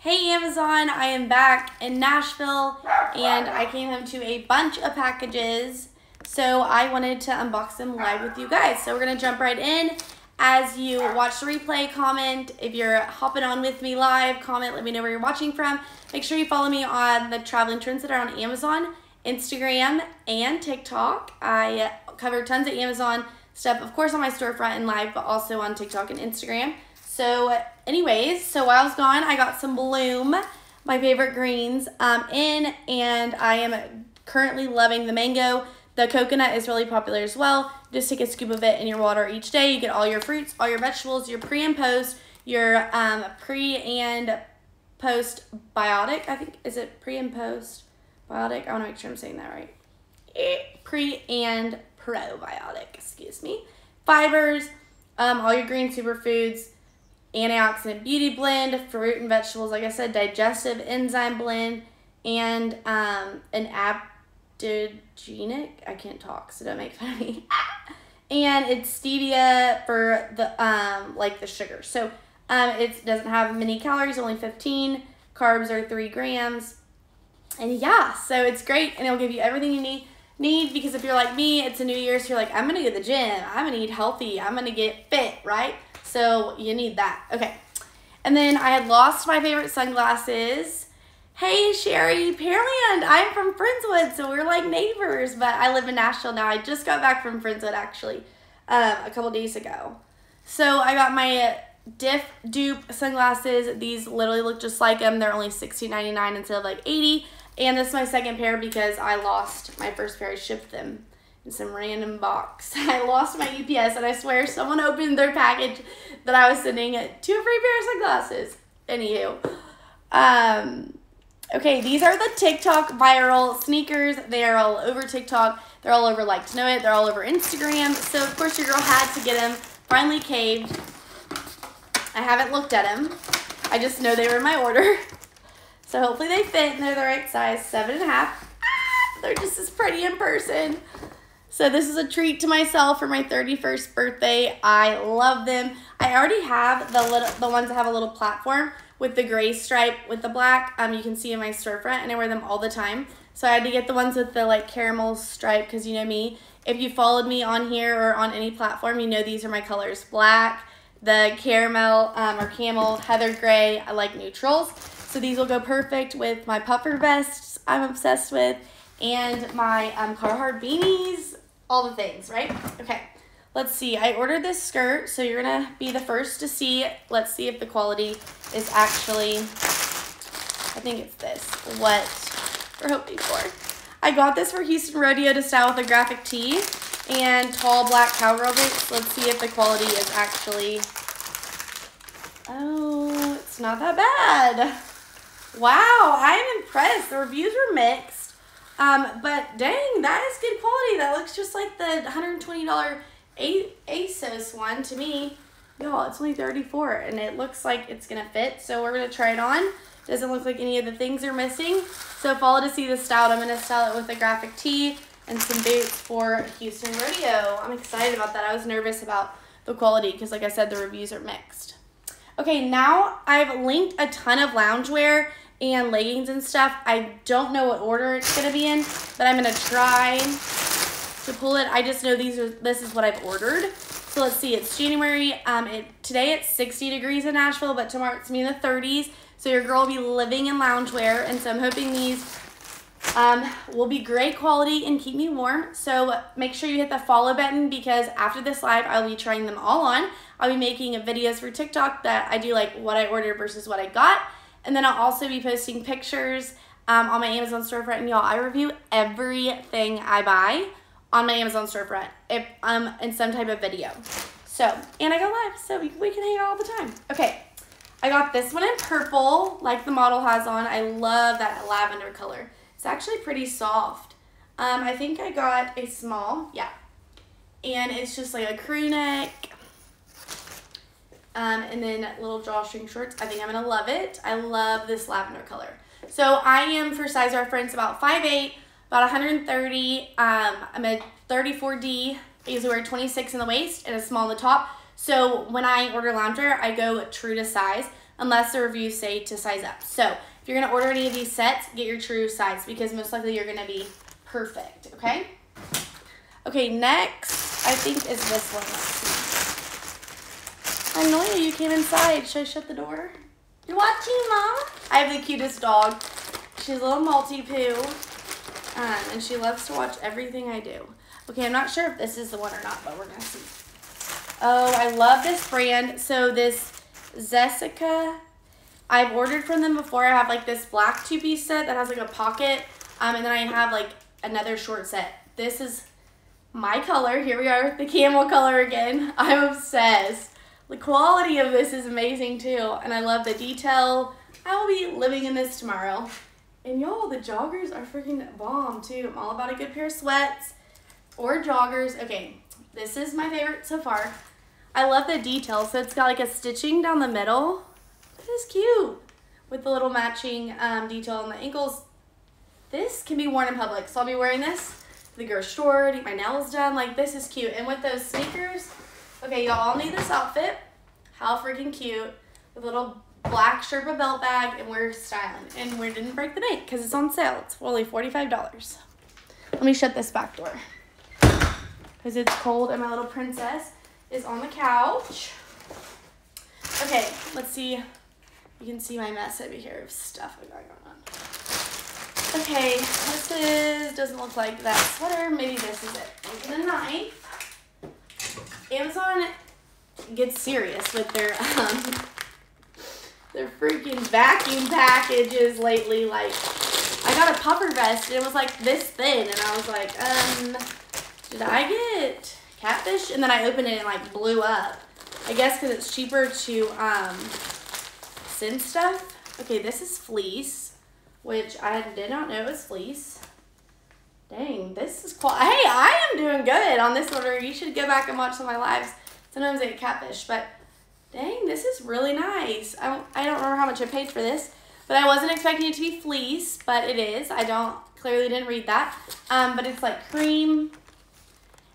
Hey Amazon, I am back in Nashville and I came home to a bunch of packages, so I wanted to unbox them live with you guys. So we're going to jump right in. As you watch the replay, comment. If you're hopping on with me live, comment, let me know where you're watching from. Make sure you follow me on the Traveling Trendsetter on Amazon, Instagram, and TikTok. I cover tons of Amazon stuff, of course on my storefront and live, but also on TikTok and Instagram. So anyways, so while I was gone, I got some Bloom, my favorite greens, and I am currently loving the mango. The coconut is really popular as well. Just take a scoop of it in your water each day. You get all your fruits, all your vegetables, your pre and post, your pre and post biotic. I think, is it pre and post biotic? I want to make sure I'm saying that right. Pre and probiotic, excuse me. Fibers, all your green superfoods, antioxidant beauty blend, fruit and vegetables, like I said, digestive enzyme blend, and an adaptogenic, I can't talk, so don't make fun of me. And it's stevia for the like the sugar. So it doesn't have many calories, only 15. Carbs are 3 grams. And yeah, so it's great, and it'll give you everything you need, because if you're like me, it's a new year, so you're like, I'm gonna go to the gym, I'm gonna eat healthy, I'm gonna get fit, right? So you need that. Okay. And then I had lost my favorite sunglasses. Hey, Sherry Pearland. I'm from Friendswood, so we're like neighbors, but I live in Nashville now. I just got back from Friendswood, actually, a couple days ago. So I got my dupe sunglasses. These literally look just like them. They're only $16.99 instead of like $80. And this is my second pair because I lost my first pair. I shipped them in some random box. I lost my UPS, and I swear someone opened their package that I was sending 2 free pairs of sunglasses. Anywho. Okay, these are the TikTok viral sneakers. They are all over TikTok. They're all over Like to Know It. They're all over Instagram. So, of course, your girl had to get them. Finally caved. I haven't looked at them. I just know they were in my order. So, hopefully they fit and they're the right size. 7.5. They're just as pretty in person. So this is a treat to myself for my 31st birthday. I love them. I already have the ones that have a little platform with the gray stripe with the black. You can see in my storefront, and I wear them all the time. So I had to get the ones with the like caramel stripe, because you know me. If you followed me on here or on any platform, you know these are my colors. Black, the caramel or camel, heather gray. I like neutrals. So these will go perfect with my puffer vests I'm obsessed with, and my Carhartt beanies. All the things, right? Okay, let's see. I ordered this skirt, so you're going to be the first to see it. Let's see if the quality is actually, I think it's this, what we're hoping for. I got this for Houston Rodeo to style with a graphic tee and tall black cowgirl boots. Let's see if the quality is actually, oh, it's not that bad. Wow, I'm impressed. The reviews were mixed. But dang, that is good quality. That looks just like the $120 ASOS one to me. Y'all, it's only $34, and it looks like it's going to fit. So we're going to try it on. Doesn't look like any of the things are missing. So follow to see the style. I'm going to style it with a graphic tee and some boots for Houston Rodeo. I'm excited about that. I was nervous about the quality because, like I said, the reviews are mixed. Okay, now I've linked a ton of loungewear and leggings and stuff. I don't know what order it's going to be in, but I'm going to try to pull it. I just know this is what I've ordered. So let's see. It's January. Today it's 60 degrees in Nashville, but tomorrow it's going to be in the 30s. So your girl will be living in loungewear, and so I'm hoping these will be great quality and keep me warm. So make sure you hit the follow button, because after this live, I'll be trying them all on. I'll be making videos for TikTok that I do like what I ordered versus what I got. And then I'll also be posting pictures on my Amazon storefront. And y'all, I review everything I buy on my Amazon storefront if in some type of video. So, and I go live, so we can hang out all the time. Okay, I got this one in purple, like the model has on. I love that lavender color. It's actually pretty soft. I think I got a small, yeah. And it's just like a crew neck. And then little drawstring shorts. I think I'm going to love it. I love this lavender color. So I am, for size reference, about 5'8", about 130. I'm a 34D. I usually wear 26 in the waist and a small in the top. So when I order loungewear, I go true to size. unless the reviews say to size up. So if you're gonna order any of these sets, get your true size because most likely you're gonna be perfect, okay? Okay, next, I think is this one. Let's see. Anoya, you came inside. Should I shut the door? You're watching, Mom? I have the cutest dog. She's a little Maltipoo, and she loves to watch everything I do. Okay, I'm not sure if this is the one or not, but we're gonna see. Oh, I love this brand. So this Zessica, I've ordered from them before. I have like this black two-piece set that has like a pocket, and then I have like another short set. This is my color. Here we are with the camel color again. I'm obsessed. The quality of this is amazing too, and I love the detail. I will be living in this tomorrow. And y'all, the joggers are freaking bomb too. I'm all about a good pair of sweats or joggers. Okay, this is my favorite so far. I love the detail. So it's got like a stitching down the middle. This is cute with the little matching detail on the ankles. This can be worn in public. So I'll be wearing this to the grocery store, to get my nails done. Like, this is cute. And with those sneakers, okay, y'all all need this outfit. How freaking cute. With a little black Sherpa belt bag, and we're styling. And we didn't break the bank because it's on sale. It's only $45. Let me shut this back door because it's cold and my little princess is on the couch. Okay, let's see. You can see my mess over here of stuff I got going on. Okay, this doesn't look like that sweater. Maybe this is it. Open a knife. Amazon gets serious with their freaking vacuum packages lately. Like, I got a puffer vest and it was like this thin, and I was like, did I get catfish? And then I opened it and like blew up. I guess because it's cheaper to send stuff. Okay, this is fleece, which I did not know was fleece. Dang, this is cool. Hey, I am doing good on this order. You should go back and watch some of my lives. Sometimes I get catfish, but dang, this is really nice. I don't remember how much I paid for this, but I wasn't expecting it to be fleece, but it is. I clearly didn't read that. But it's like cream,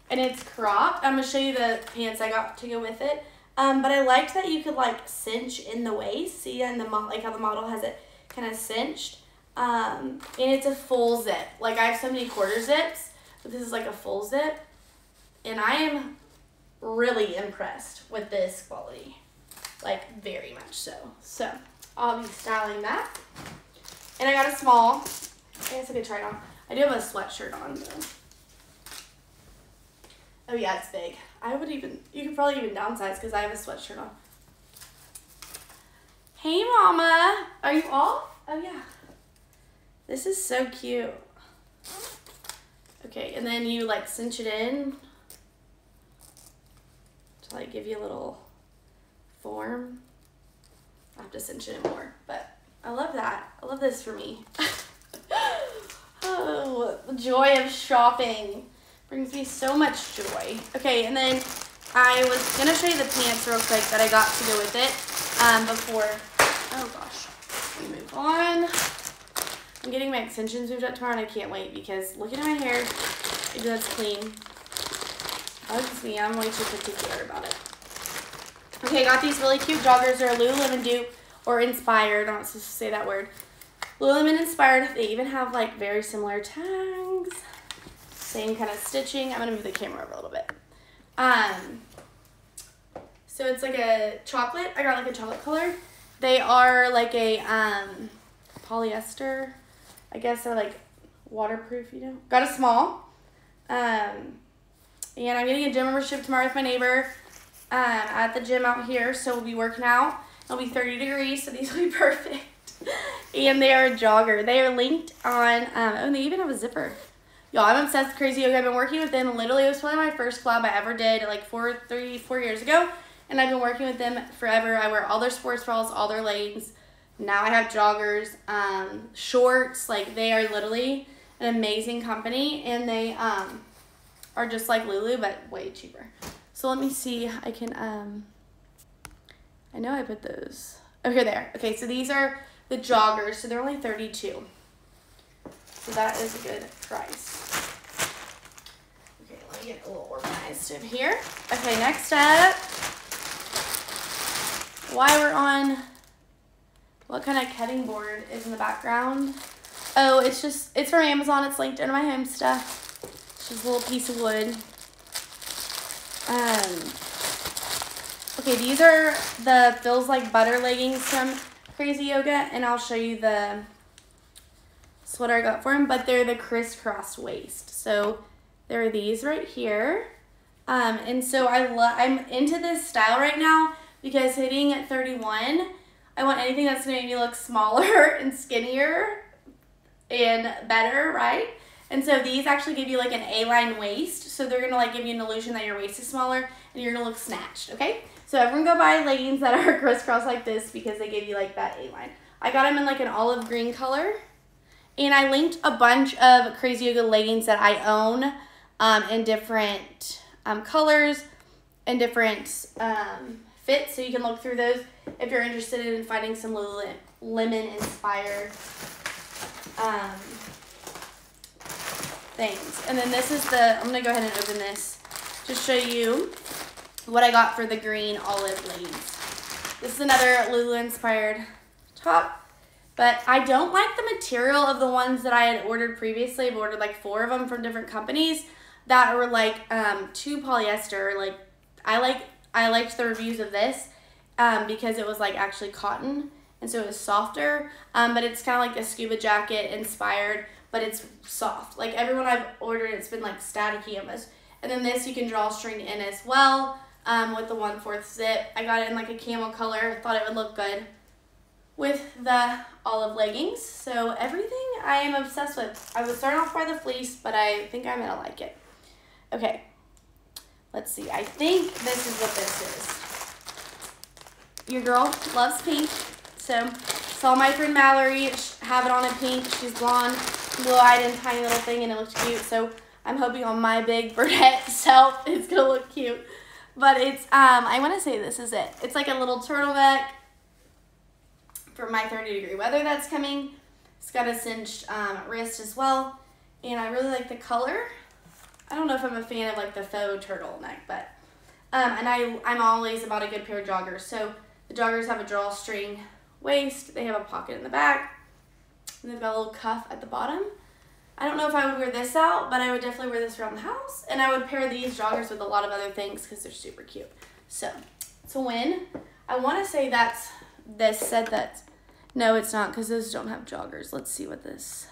and it's cropped. I'm gonna show you the pants I got to go with it. But I liked that you could like cinch in the waist. See, and like how the model has it kind of cinched. And it's a full zip. Like, I have so many quarter zips, but this is like a full zip. And I am really impressed with this quality. Like, very much so. So, I'll be styling that. And I got a small. I guess I could try it on. I do have a sweatshirt on, though. Oh, yeah, it's big. You could probably even downsize because I have a sweatshirt on. Hey, Mama. Are you off? Oh, yeah. This is so cute. Okay, and then you like cinch it in to like give you a little form. I have to cinch it in more, but I love that. I love this for me. Oh, the joy of shopping brings me so much joy. Okay, and then I was gonna show you the pants real quick that I got to go with it before. Oh gosh, let me move on. I'm getting my extensions moved up tomorrow, and I can't wait because looking at my hair, maybe that's clean. Bugs me. I'm way too particular about it. Okay, I got these really cute joggers. They're Lululemon dupe or inspired. I'm not supposed to say that word. Lululemon inspired. They even have like very similar tags. Same kind of stitching. I'm gonna move the camera over a little bit. So it's like a chocolate. I got like a chocolate color. They are like a polyester. I guess they're like waterproof, you know. Got a small. And I'm getting a gym membership tomorrow with my neighbor at the gym out here. So we'll be working out. It'll be 30 degrees, so these will be perfect. And they are a jogger. They are linked on, and they even have a zipper. Y'all, I'm obsessed with Crazy Yoga. I've been working with them. Literally, it was probably my first collab I ever did like 4 years ago. And I've been working with them forever. I wear all their sports bras, all their leggings. Now I have joggers, shorts. Like, they are literally an amazing company, and they are just like Lulu, but way cheaper. So let me see. I can, I know I put those. Oh, here they are. Okay, so these are the joggers. So they're only $32. So that is a good price. Okay, let me get a little organized over here. Okay, next up, while we're on what kind of cutting board is in the background. Oh, it's from Amazon. It's linked in my home stuff. It's just a little piece of wood. Okay, these are the Feels Like Butter leggings from Crazy Yoga, and I'll show you the sweater I got for them, but they're the crisscross waist. So there are these right here. And so I'm into this style right now because hitting at 31, I want anything that's gonna make me look smaller and skinnier and better, right? And so these actually give you like an A-line waist. So they're gonna like give you an illusion that your waist is smaller and you're gonna look snatched, okay? So everyone go buy leggings that are crisscross like this because they give you like that A-line. I got them in like an olive green color. And I linked a bunch of Crazy Yoga leggings that I own in different colors and different fits. So you can look through those if you're interested in finding some Lululemon inspired things. And then this is I'm going to go ahead and open this to show you what I got for the green olive leggings. This is another Lulu inspired top. But I don't like the material of the ones that I had ordered previously. I've ordered like 4 of them from different companies that were like too polyester. Like I liked the reviews of this because it was like actually cotton, and so it was softer. But it's kind of like a scuba jacket inspired, but it's soft. Like everyone I've ordered, it's been like staticky almost. And then this you can drawstring in as well with the 1/4 zip. I got it in like a camel color. Thought it would look good with the olive leggings. So everything I am obsessed with. I was starting off by the fleece, but I think I'm gonna like it. Okay, let's see. I think this is what this is. Your girl loves pink. So saw my friend Mallory have it on in pink. She's blonde, blue-eyed and tiny little thing, and it looks cute. So I'm hoping on my big brunette self it's gonna look cute. But it's, I wanna say this is it. It's like a little turtleneck for my 30-degree weather that's coming. It's got a cinched wrist as well. And I really like the color. I don't know if I'm a fan of like the faux turtleneck, but, and I'm always about a good pair of joggers. So the joggers have a drawstring waist. They have a pocket in the back. And they've got a little cuff at the bottom. I don't know if I would wear this out, but I would definitely wear this around the house. And I would pair these joggers with a lot of other things because they're super cute. So it's a win. I want to say that's this said that. No, it's not because those don't have joggers. Let's see what this.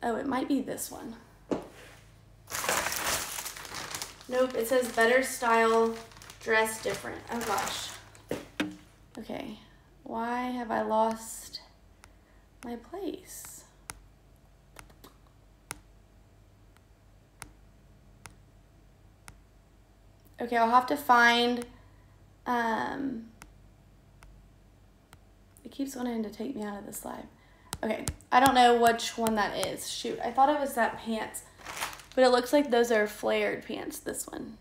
Oh, it might be this one. Nope, it says better style, dress different. Oh gosh. Okay, why have I lost my place? Okay, I'll have to find, it keeps wanting to take me out of this live. Okay, I don't know which one that is. Shoot, I thought it was that pants, but it looks like those are flared pants, this one,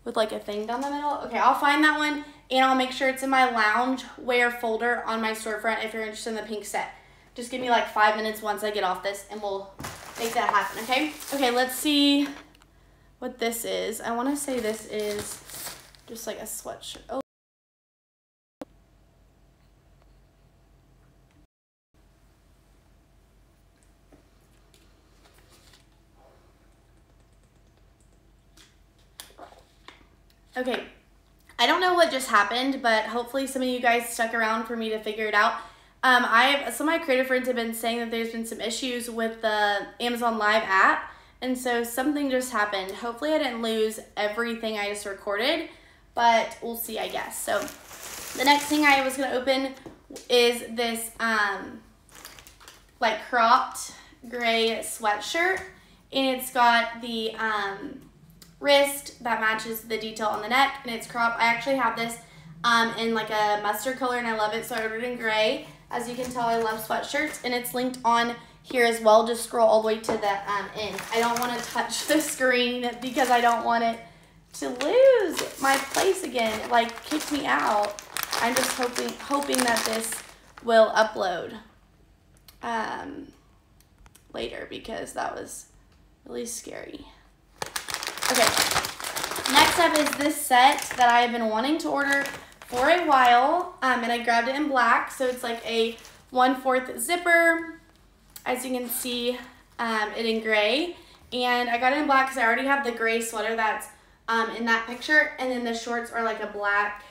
with like a thing down the middle. Okay, I'll find that one, and I'll make sure it's in my lounge wear folder on my storefront if you're interested in the pink set. Just give me like 5 minutes once I get off this, and we'll make that happen, okay? Okay, let's see what this is. I want to say this is just like a sweatshirt. Oh. Okay, I don't know what just happened, but hopefully some of you guys stuck around for me to figure it out. Some of my creative friends have been saying that there's been some issues with the Amazon Live app, and so something just happened. Hopefully I didn't lose everything I just recorded, but we'll see, I guess. So the next thing I was gonna open is this like cropped gray sweatshirt, and it's got the wrist that matches the detail on the neck, and it's cropped. I actually have this in like a mustard color, and I love it, so I ordered in gray. As you can tell, I love sweatshirts, and it's linked on here as well. Just scroll all the way to the end. I don't want to touch the screen because I don't want it to lose my place again. It like kicked me out. I'm just hoping that this will upload later because that was really scary. Okay, next up is this set that I have been wanting to order for a while, and I grabbed it in black, so it's like a 1/4 zipper, as you can see it in gray, and I got it in black because I already have the gray sweater that's in that picture, and then the shorts are like a black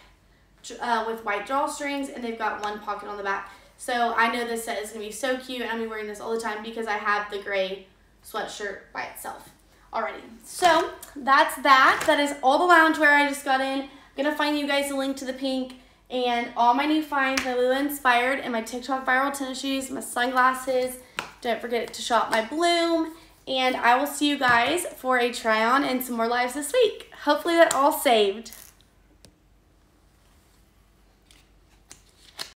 with white drawstrings, and they've got one pocket on the back. So I know this set is going to be so cute, and I'm going to be wearing this all the time because I have the gray sweatshirt by itself already. So that's that. That is all the loungewear I just got in. I'm going to find you guys a link to the pink and all my new finds, my Lula Inspired and my TikTok viral tennis shoes, my sunglasses. Don't forget to shop my Bloom. And I will see you guys for a try on and some more lives this week. Hopefully that all saved.